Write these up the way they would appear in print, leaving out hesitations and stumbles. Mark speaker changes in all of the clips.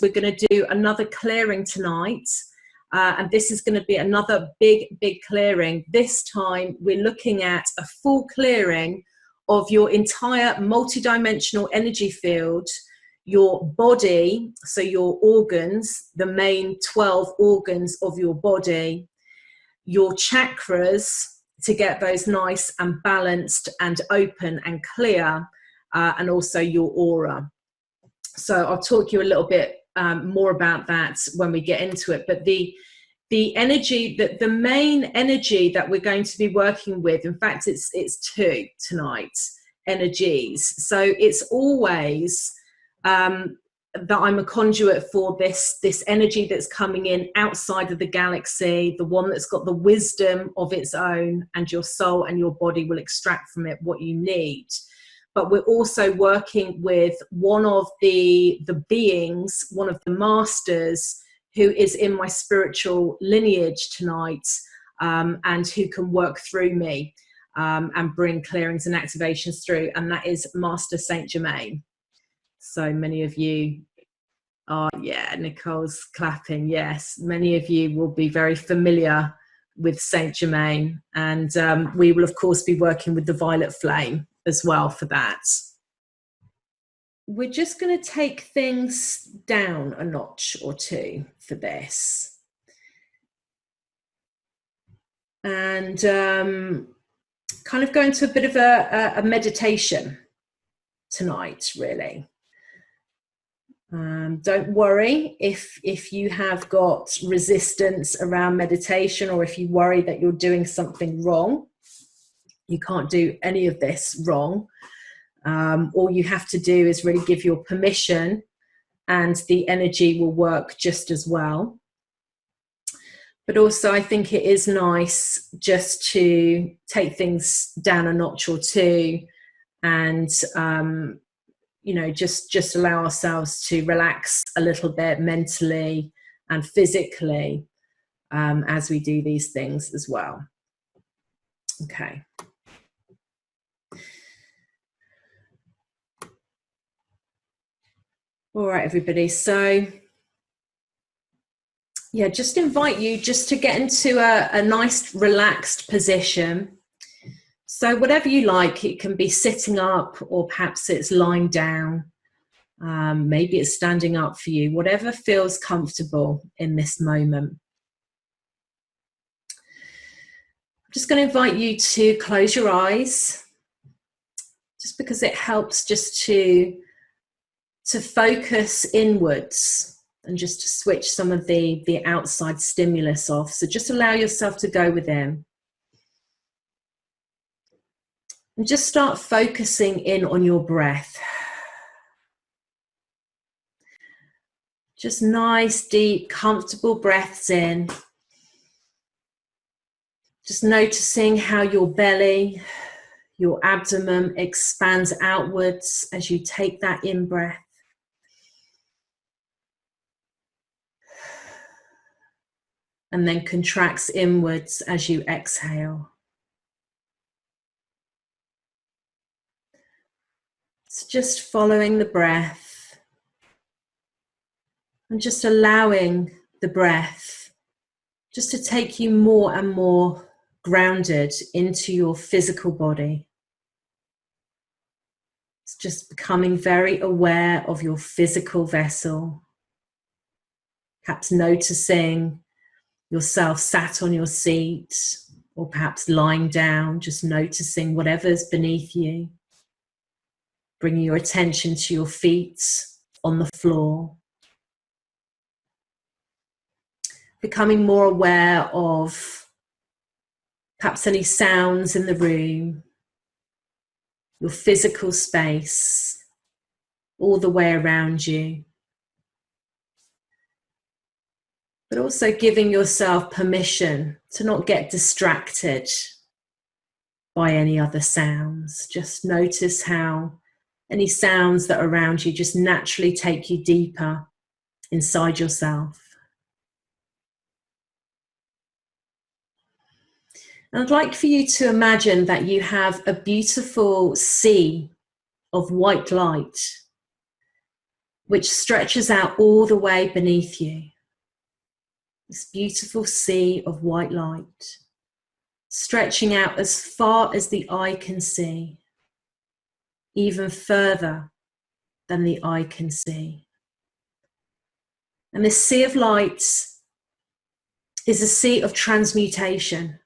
Speaker 1: we're going to do another clearing tonight. And this is going to be another big clearing. This time we're looking at a full clearing of your entire multidimensional energy field, your body, so your organs, the main 12 organs of your body, your chakras, to get those nice and balanced and open and clear, and also your aura. So I'll talk to you a little bit more about that when we get into it. But the energy, the main energy that we're going to be working with, in fact, it's two tonight energies. So it's always that I'm a conduit for this energy that's coming in outside of the galaxy, the one that's got the wisdom of its own, and your soul and your body will extract from it what you need. But we're also working with one of the beings, one of the masters, who is in my spiritual lineage tonight, and who can work through me and bring clearings and activations through, and that is Master Saint Germain. So many of you are, yeah, Nicole's clapping, yes. Many of you will be very familiar with Saint Germain, and we will of course be working with the violet flame as well for that. We're just going to take things down a notch or two for this, and kind of go into a bit of a meditation tonight, really. Don't worry if you have got resistance around meditation, or if you worry that you're doing something wrong. You can't do any of this wrong. All you have to do is really give your permission, and the energy will work just as well. But also I think it is nice just to take things down a notch or two, and you know, just allow ourselves to relax a little bit mentally and physically as we do these things as well. Okay. All right, everybody. So, yeah, just invite you just to get into a nice relaxed position. So whatever you like, it can be sitting up, or perhaps it's lying down. Maybe it's standing up for you, whatever feels comfortable in this moment. I'm just going to invite you to close your eyes, just because it helps just to focus inwards and just to switch some of the outside stimulus off. So just allow yourself to go within. And just start focusing in on your breath. Just nice, deep, comfortable breaths in. Just noticing how your belly, your abdomen expands outwards as you take that in-breath. And then contracts inwards as you exhale. So just following the breath and just allowing the breath just to take you more and more grounded into your physical body. It's just becoming very aware of your physical vessel, perhaps noticing yourself sat on your seat, or perhaps lying down, just noticing whatever's beneath you. Bringing your attention to your feet on the floor. Becoming more aware of perhaps any sounds in the room, your physical space, all the way around you. But also giving yourself permission to not get distracted by any other sounds. Just notice how any sounds that are around you just naturally take you deeper inside yourself. And I'd like for you to imagine that you have a beautiful sea of white light which stretches out all the way beneath you. This beautiful sea of white light, stretching out as far as the eye can see, even further than the eye can see. And this sea of light is a sea of transmutation.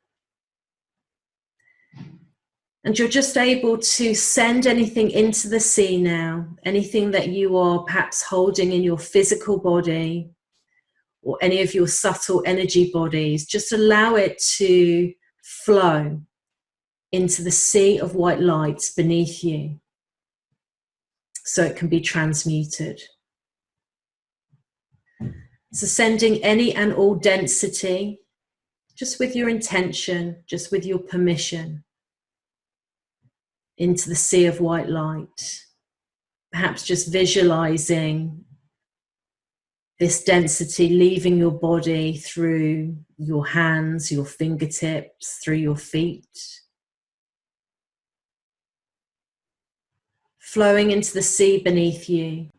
Speaker 1: And you're just able to send anything into the sea now, anything that you are perhaps holding in your physical body or any of your subtle energy bodies, just allow it to flow into the sea of white light beneath you so it can be transmuted. So sending any and all density, just with your intention, just with your permission, into the sea of white light. Perhaps just visualizing this density leaving your body through your hands, your fingertips, through your feet, flowing into the sea beneath you.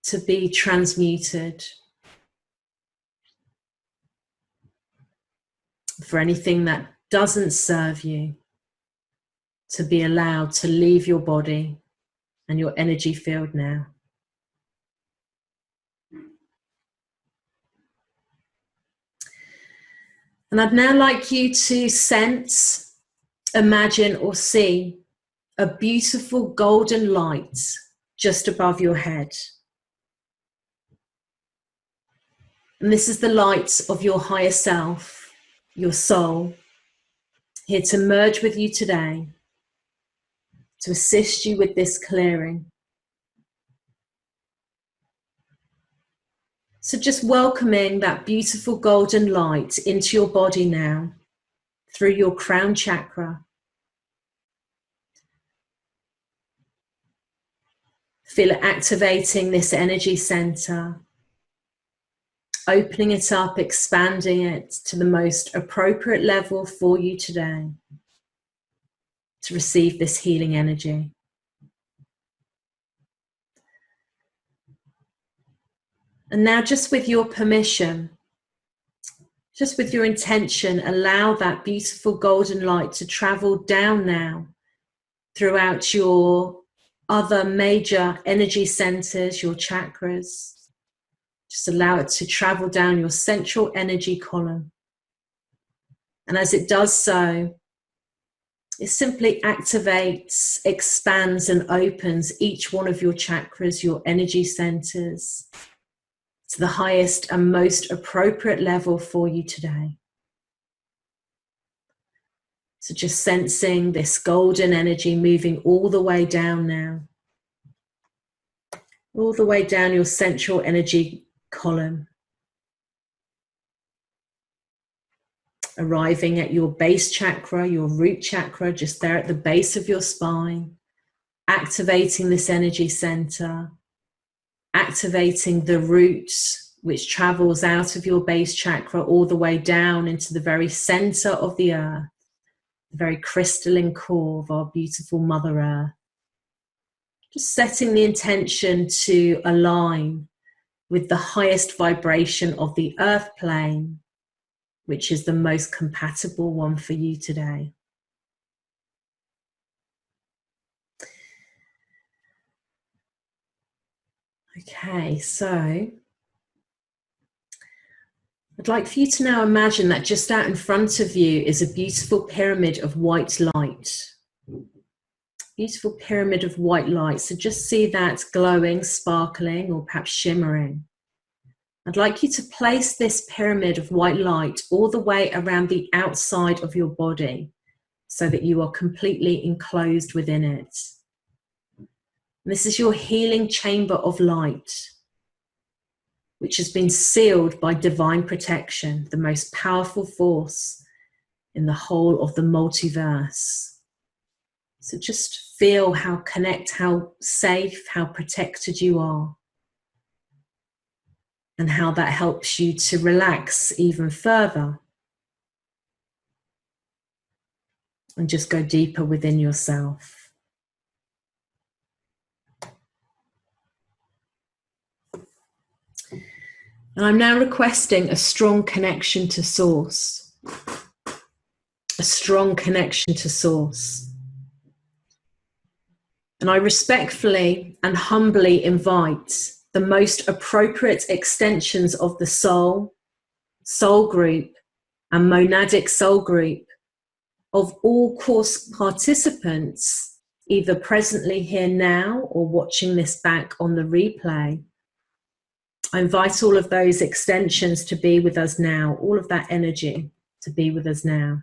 Speaker 1: To be transmuted for anything that doesn't serve you, to be allowed to leave your body and your energy field now. And I'd now like you to sense, imagine, or see a beautiful golden light just above your head. And this is the light of your higher self, your soul, here to merge with you today, to assist you with this clearing. So just welcoming that beautiful golden light into your body now, through your crown chakra. Feel it activating this energy center, opening it up, expanding it to the most appropriate level for you today to receive this healing energy. And now, just with your permission, just with your intention, allow that beautiful golden light to travel down now throughout your other major energy centers, your chakras. Just allow it to travel down your central energy column. And as it does so, it simply activates, expands, and opens each one of your chakras, your energy centers, to the highest and most appropriate level for you today. So just sensing this golden energy moving all the way down now, all the way down your central energy column, arriving at your base chakra, your root chakra, just there at the base of your spine, activating this energy center, activating the root, which travels out of your base chakra all the way down into the very center of the earth, the very crystalline core of our beautiful Mother Earth. Just setting the intention to align with the highest vibration of the earth plane, which is the most compatible one for you today. Okay, so I'd like for you to now imagine that just out in front of you is a beautiful pyramid of white light. Beautiful pyramid of white light. So just see that glowing, sparkling, or perhaps shimmering. I'd like you to place this pyramid of white light all the way around the outside of your body so that you are completely enclosed within it. This is your healing chamber of light, which has been sealed by divine protection, the most powerful force in the whole of the multiverse. So just feel how how safe, how protected you are, and how that helps you to relax even further and just go deeper within yourself. And I'm now requesting a strong connection to source. A strong connection to source. And I respectfully and humbly invite the most appropriate extensions of the soul, soul group, and monadic soul group of all course participants, either presently here now or watching this back on the replay. I invite all of those extensions to be with us now, all of that energy to be with us now.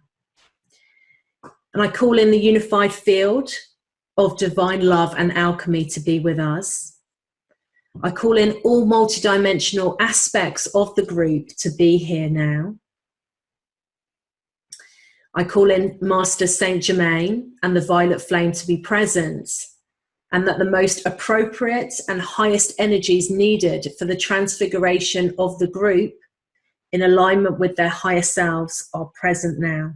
Speaker 1: And I call in the unified field of divine love and alchemy to be with us. I call in all multidimensional aspects of the group to be here now. I call in Master Saint Germain and the violet flame to be present, and that the most appropriate and highest energies needed for the transfiguration of the group in alignment with their higher selves are present now.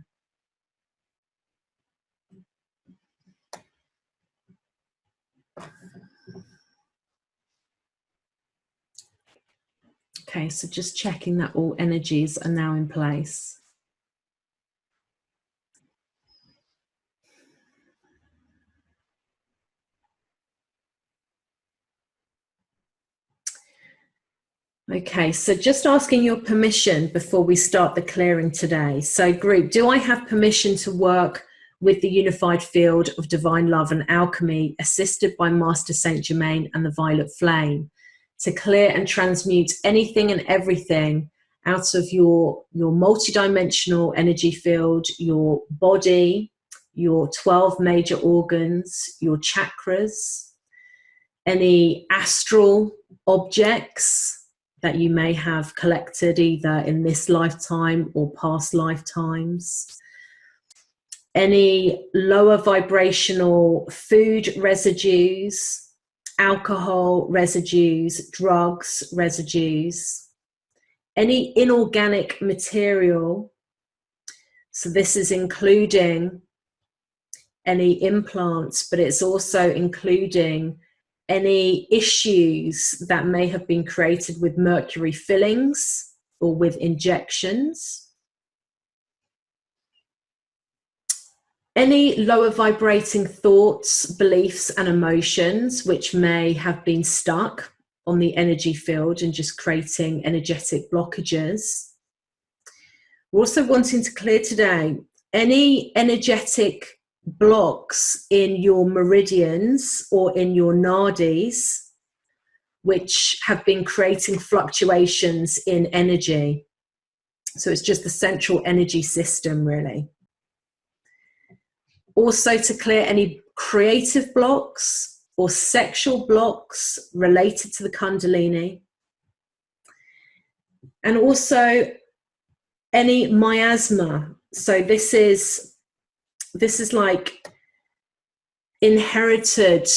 Speaker 1: Okay, so just checking that all energies are now in place. Okay, so just asking your permission before we start the clearing today. So group, do I have permission to work with the unified field of divine love and alchemy assisted by Master Saint Germain and the violet flame to clear and transmute anything and everything out of your multidimensional energy field, your body, your 12 major organs, your chakras, any astral objects that you may have collected either in this lifetime or past lifetimes, any lower vibrational food residues, alcohol residues, drugs residues, any inorganic material. So this is including any implants, but it's also including any issues that may have been created with mercury fillings or with injections. Any lower vibrating thoughts, beliefs, and emotions which may have been stuck on the energy field and just creating energetic blockages. We're also wanting to clear today any energetic blocks in your meridians or in your nadis which have been creating fluctuations in energy. So it's just the central energy system, really. Also to clear any creative blocks or sexual blocks related to the Kundalini. And also any miasma. So this is like inherited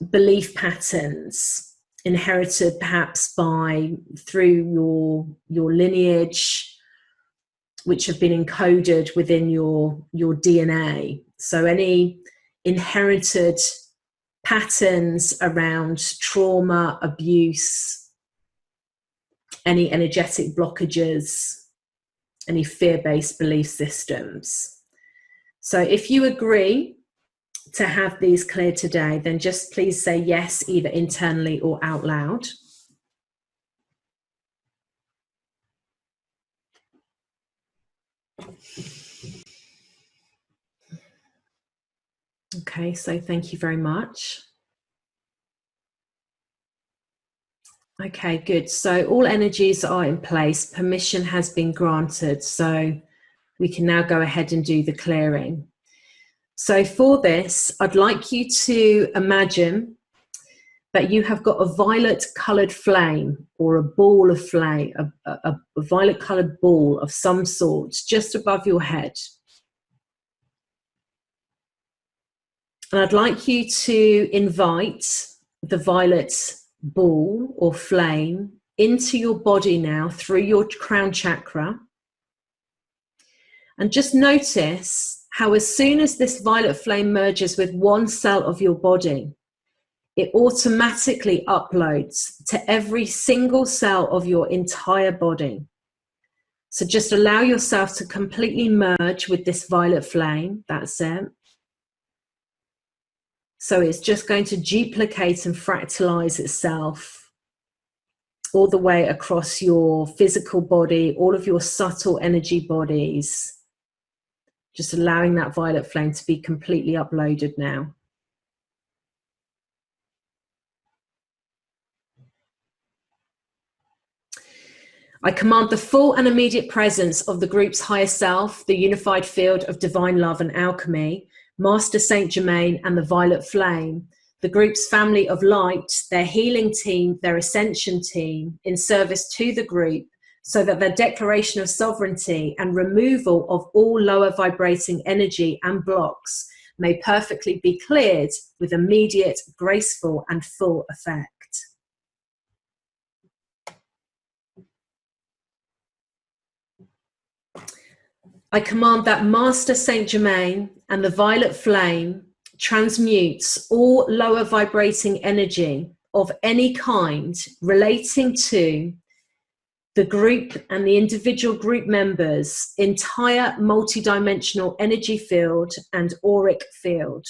Speaker 1: belief patterns, inherited perhaps through your lineage, which have been encoded within your DNA. So any inherited patterns around trauma, abuse, any energetic blockages, any fear-based belief systems. So if you agree to have these cleared today, then just please say yes, either internally or out loud. Okay, so thank you very much. Okay, good. So all energies are in place. Permission has been granted. So we can now go ahead and do the clearing. So for this, I'd like you to imagine that you have got a violet coloured flame or a ball of flame, a violet coloured ball of some sort just above your head. And I'd like you to invite the violet ball or flame into your body now through your crown chakra. And just notice how as soon as this violet flame merges with one cell of your body, it automatically uploads to every single cell of your entire body. So just allow yourself to completely merge with this violet flame. That's it. So it's just going to duplicate and fractalize itself all the way across your physical body, all of your subtle energy bodies. Just allowing that violet flame to be completely uploaded now. I command the full and immediate presence of the group's higher self, the unified field of divine love and alchemy, Master Saint Germain and the violet flame, the group's family of light, their healing team, their ascension team, in service to the group, so that their declaration of sovereignty and removal of all lower vibrating energy and blocks may perfectly be cleared with immediate, graceful and full effect. I command that Master Saint Germain and the violet flame transmutes all lower vibrating energy of any kind relating to the group and the individual group members' entire multidimensional energy field and auric field.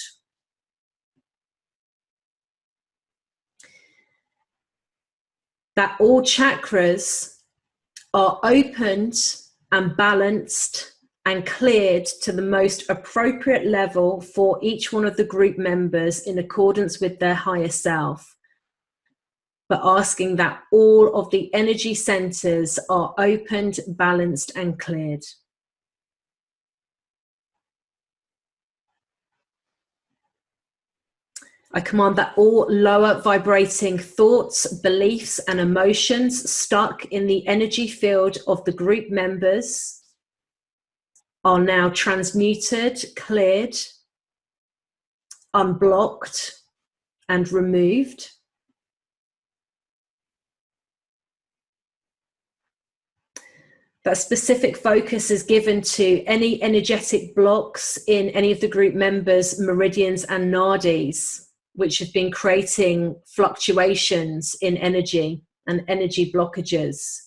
Speaker 1: That all chakras are opened and balanced and cleared to the most appropriate level for each one of the group members in accordance with their higher self, but asking that all of the energy centers are opened, balanced, and cleared. I command that all lower vibrating thoughts, beliefs, and emotions stuck in the energy field of the group members are now transmuted, cleared, unblocked, and removed. That specific focus is given to any energetic blocks in any of the group members' meridians and nadis, which have been creating fluctuations in energy and energy blockages.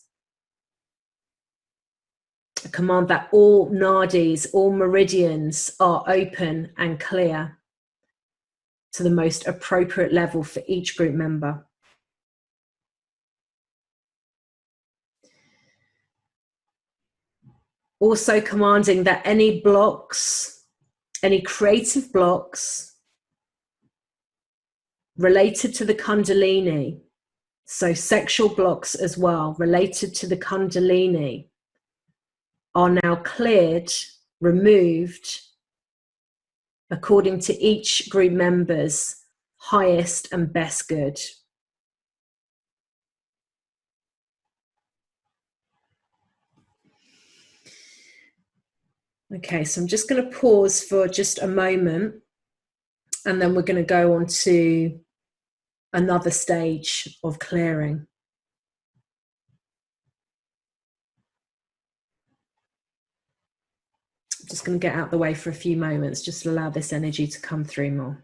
Speaker 1: I command that all nadis, all meridians are open and clear to the most appropriate level for each group member. Also commanding that any blocks, any creative blocks related to the Kundalini, so sexual blocks as well, related to the Kundalini, are now cleared, removed, according to each group member's highest and best good. Okay, so I'm just going to pause for just a moment, and then we're going to go on to another stage of clearing. Just going to get out of the way for a few moments, just to allow this energy to come through more.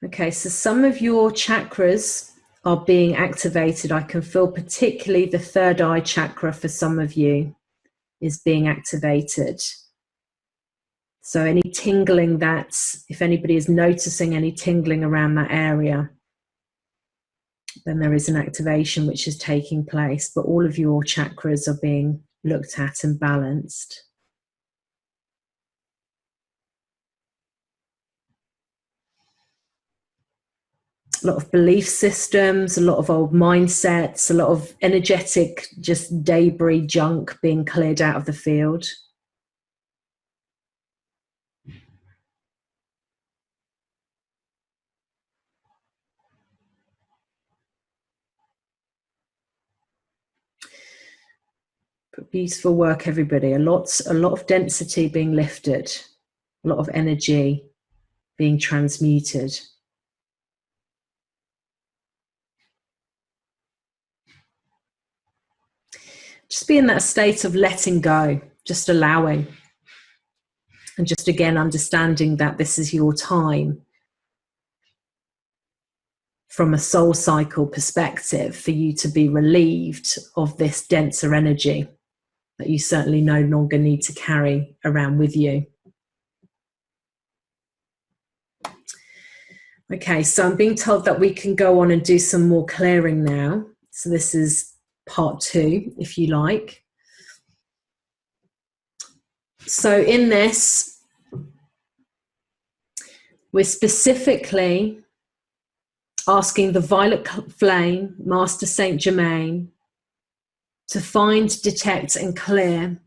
Speaker 1: Okay, so some of your chakras are being activated. I can feel particularly the third eye chakra for some of you is being activated. So any tingling if anybody is noticing any tingling around that area, then there is an activation which is taking place, but all of your chakras are being looked at and balanced. A lot of belief systems, a lot of old mindsets, a lot of energetic, just debris, junk being cleared out of the field. Beautiful work, everybody. A lot of density being lifted, a lot of energy being transmuted. Just be in that state of letting go, just allowing. And just again, understanding that this is your time from a soul cycle perspective for you to be relieved of this denser energy that you certainly no longer need to carry around with you. Okay, so I'm being told that we can go on and do some more clearing now. So this is part 2, if you like. So in this, we're specifically asking the violet flame, Master Saint Germain, to find, detect, and clear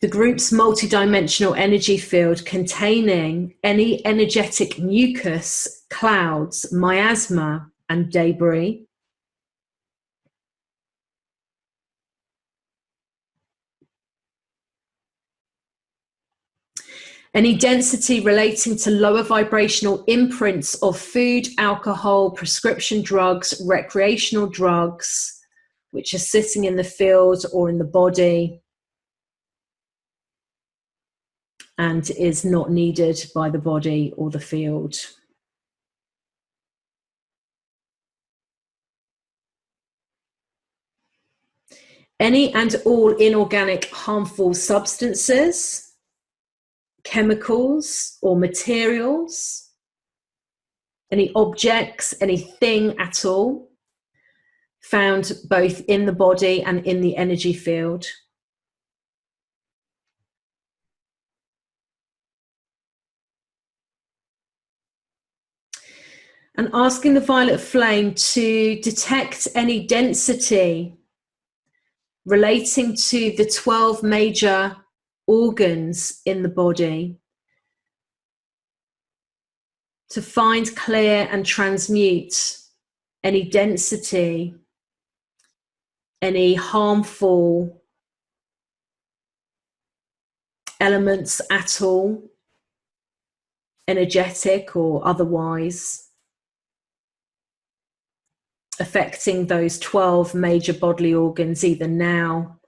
Speaker 1: the group's multidimensional energy field containing any energetic mucus, clouds, miasma, and debris. Any density relating to lower vibrational imprints of food, alcohol, prescription drugs, recreational drugs, which are sitting in the field or in the body and is not needed by the body or the field. Any and all inorganic harmful substances, chemicals or materials, any objects, anything at all found both in the body and in the energy field. And asking the violet flame to detect any density relating to the 12 major organs in the body, to find, clear, and transmute any density, any harmful elements at all, energetic or otherwise, affecting those 12 major bodily organs, either now,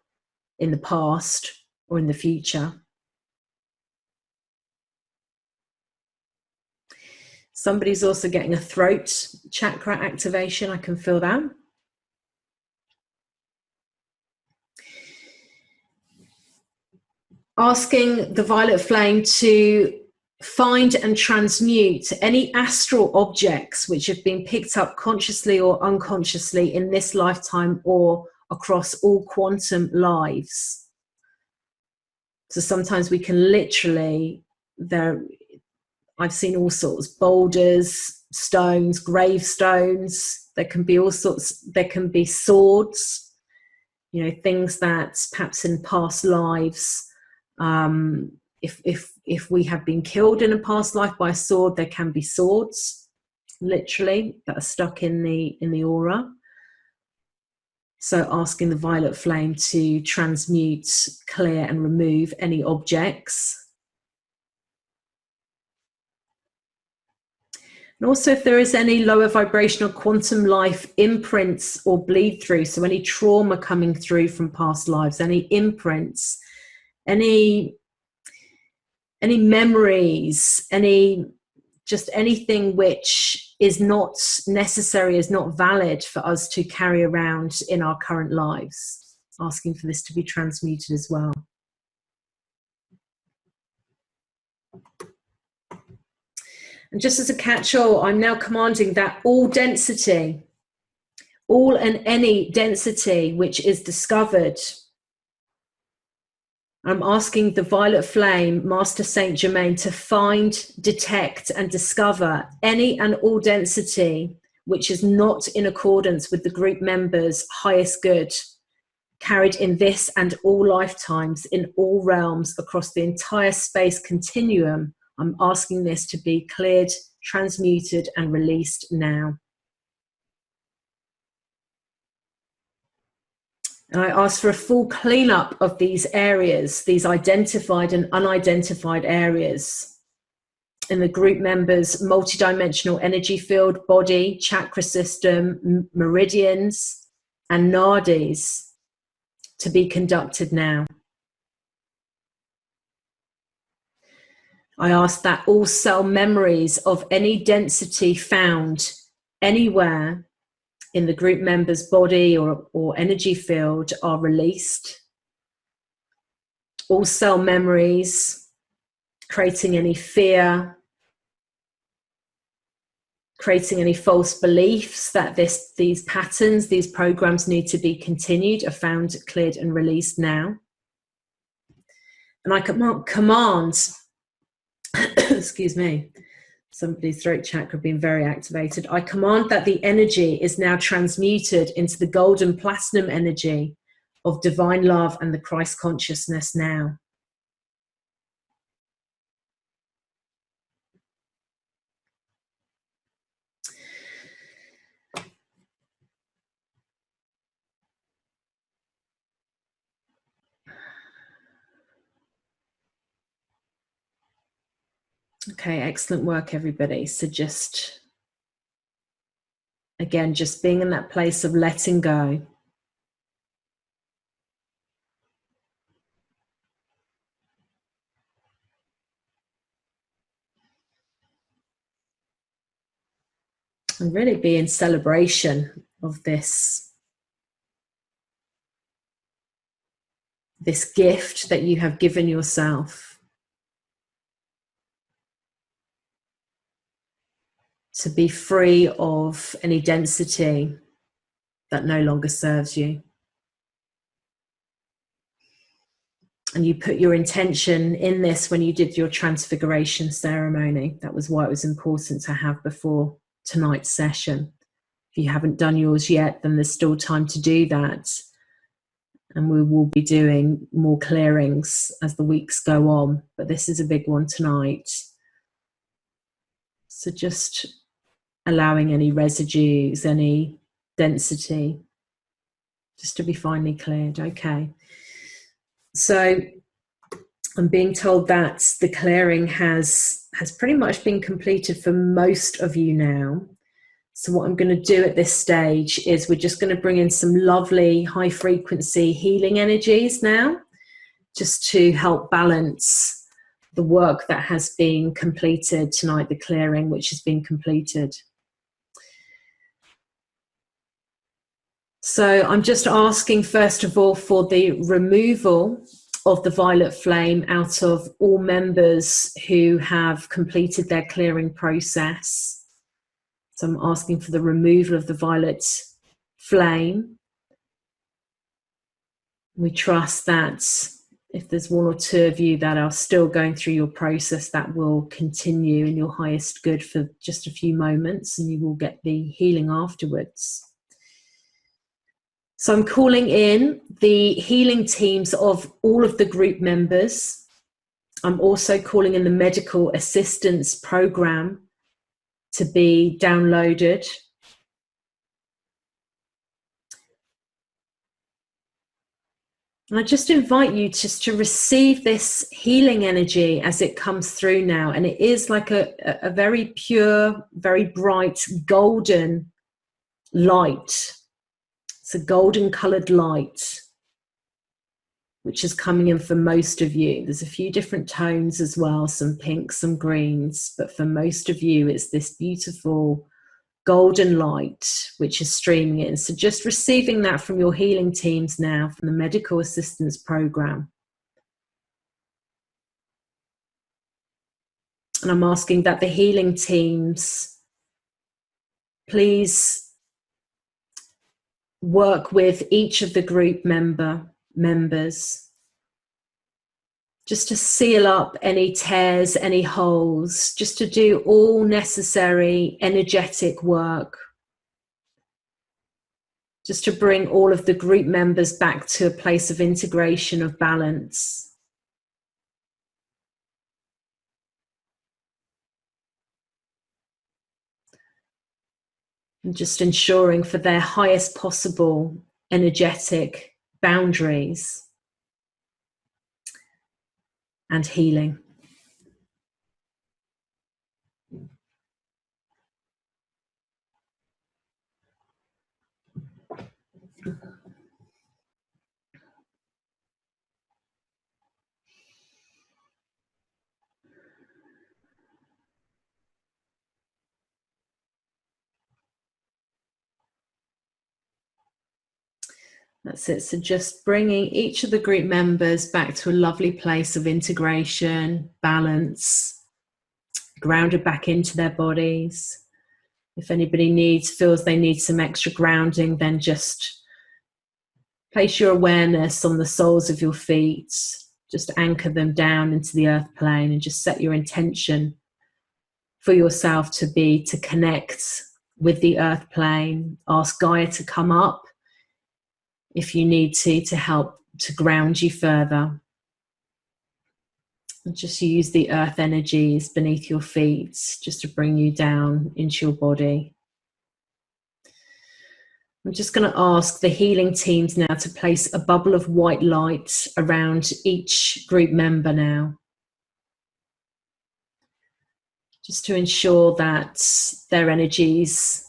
Speaker 1: in the past, or in the future. Somebody's also getting a throat chakra activation. I can feel that. Asking the violet flame to find and transmute any astral objects which have been picked up consciously or unconsciously in this lifetime or across all quantum lives. So sometimes we can literally, I've seen all sorts, boulders, stones, gravestones. There can be all sorts, there can be swords, you know, things that perhaps in past lives, if we have been killed in a past life by a sword, there can be swords, literally, that are stuck in the aura. So asking the violet flame to transmute, clear, and remove any objects. And also if there is any lower vibrational quantum life imprints or bleed through, so any trauma coming through from past lives, any imprints, any memories, just anything which is not necessary, is not valid for us to carry around in our current lives, asking for this to be transmuted as well. And just as a catch-all, I'm now commanding that all density, all and any density which is discovered, I'm asking the violet flame, Master Saint Germain, to find, detect, and discover any and all density which is not in accordance with the group members' highest good, carried in this and all lifetimes, in all realms, across the entire space continuum. I'm asking this to be cleared, transmuted, and released now. And I ask for a full cleanup of these areas, these identified and unidentified areas in the group members' multidimensional energy field, body, chakra system, meridians, and nadis to be conducted now. I ask that all cell memories of any density found anywhere in the group member's body or energy field are released. All cell memories creating any fear, creating any false beliefs that these patterns, these programs need to be continued, are found, cleared and released now. And I command excuse me, somebody's throat chakra being very activated. I command that the energy is now transmuted into the golden platinum energy of divine love and the Christ consciousness now. Okay, excellent work, everybody. So just, again, just being in that place of letting go. And really be in celebration of this gift that you have given yourself. To be free of any density that no longer serves you. And you put your intention in this when you did your transfiguration ceremony. That was why it was important to have before tonight's session. If you haven't done yours yet, then there's still time to do that. And we will be doing more clearings as the weeks go on. But this is a big one tonight. So just allowing any residues, any density, just to be finally cleared. Okay. So I'm being told that the clearing has pretty much been completed for most of you now. So what I'm going to do at this stage is we're just going to bring in some lovely high frequency healing energies now, just to help balance the work that has been completed tonight, the clearing which has been completed. So I'm just asking, first of all, for the removal of the violet flame out of all members who have completed their clearing process. So I'm asking for the removal of the violet flame. We trust that if there's one or two of you that are still going through your process, that will continue in your highest good for just a few moments, and you will get the healing afterwards. So I'm calling in the healing teams of all of the group members. I'm also calling in the medical assistance program to be downloaded. And I just invite you just to receive this healing energy as it comes through now. And it is like a very pure, very bright, golden light. It's a golden coloured light, which is coming in for most of you. There's a few different tones as well, some pinks, some greens, but for most of you, it's this beautiful golden light which is streaming in. So just receiving that from your healing teams now, from the medical assistance program. And I'm asking that the healing teams please work with each of the group members just to seal up any tears, any holes, just to do all necessary energetic work, just to bring all of the group members back to a place of integration, of balance. And just ensuring for their highest possible energetic boundaries and healing. That's it. So just bringing each of the group members back to a lovely place of integration, balance, grounded back into their bodies. If anybody feels they need some extra grounding, then just place your awareness on the soles of your feet. Just anchor them down into the earth plane and just set your intention for yourself to connect with the earth plane. Ask Gaia to come up if you need to help to ground you further. And just use the earth energies beneath your feet just to bring you down into your body. I'm just going to ask the healing teams now to place a bubble of white light around each group member now, just to ensure that their energies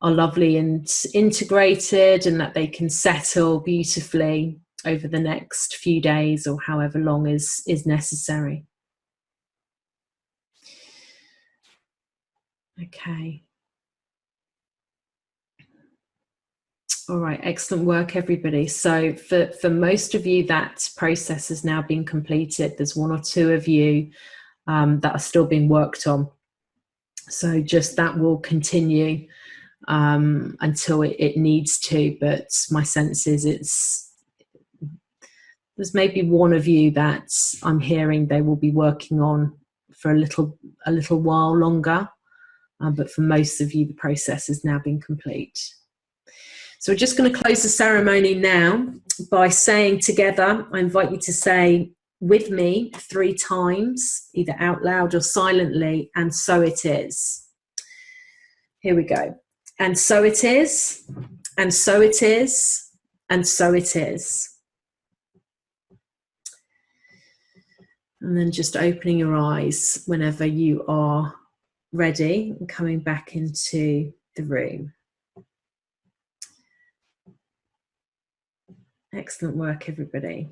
Speaker 1: are lovely and integrated and that they can settle beautifully over the next few days or however long is necessary. Okay. All right, excellent work, everybody. So for most of you, that process has now been completed. There's one or two of you that are still being worked on. So just that will continue until it needs to. But my sense is there's maybe one of you that I'm hearing they will be working on for a little while longer. But for most of you, the process has now been complete. So we're just going to close the ceremony now by saying together, I invite you to say with me 3 times, either out loud or silently, and so it is. Here we go. And so it is, and so it is, and so it is. And then just opening your eyes whenever you are ready and coming back into the room. Excellent work, everybody.